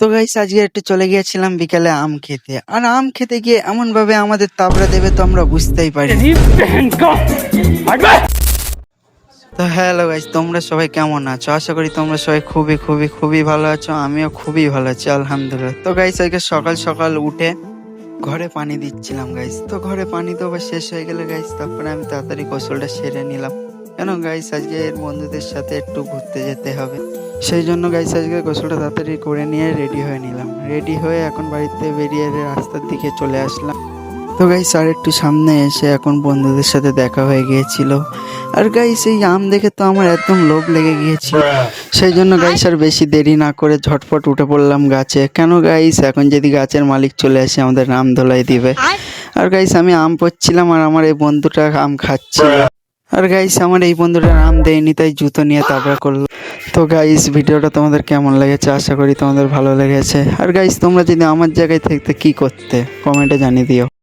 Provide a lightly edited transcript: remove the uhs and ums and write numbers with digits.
তো গাইস আজকে একটু চলে গিয়েছিলাম বিকালে আম খেতে, আর আম খেতে গিয়ে এমন ভাবে আমাদের তাবড়া দেবে তো আমরা বুঝতেই পারি। তো হ্যালো গাইস, তোমরা সবাই কেমন আছো? আশা করি তোমরা সবাই খুবই খুবই খুবই ভালো আছো। আমিও খুবই ভালো আছি, আলহামদুলিল্লাহ। তো গাইস আজকে সকাল সকাল উঠে ঘরে পানি দিচ্ছিলাম গাইস। তো ঘরে পানি দেওয়া শেষ হয়ে গেলে গাইস তারপরে আমি তাড়াতাড়ি গোসলটা সেরে নিলাম, কেন গাইস আজকে বন্ধুদের সাথে একটু ঘুরতে যেতে হবে। সেই জন্য গাইস আজকে গোসলটা তাড়াতাড়ি করে নিয়ে রেডি হয়ে নিলাম। রেডি হয়ে এখন বাড়িতে বেরিয়ে রাস্তার দিকে চলে আসলাম। তো গাইস আর একটু সামনে এসে এখন বন্ধুদের সাথে দেখা হয়ে গিয়েছিল। আর গাইস এই আম দেখে তো আমার একদম লোভ লেগে গিয়েছিল। সেই জন্য গাইস আর বেশি দেরি না করে ঝটপট উঠে পড়লাম গাছে, কেন গাইস এখন যদি গাছের মালিক চলে আসে আমাদের আম ধোলাই দিবে। আর গাইস আমি আম পড়ছিলাম আর আমার এই বন্ধুটা আম খাচ্ছিল। আর গাইস আমার এই বন্ধুটা আম দেয়নি, তাই জুতো নিয়ে তারপর করলো। তো গাইস ভিডিওটা তোমাদের কেমন লেগেছে? আশা করি তোমাদের ভালো লেগেছে। আর গাইস তোমরা যদি আমার জায়গায় থাকতে কি করতে কমেন্টে জানিয়ে দিও।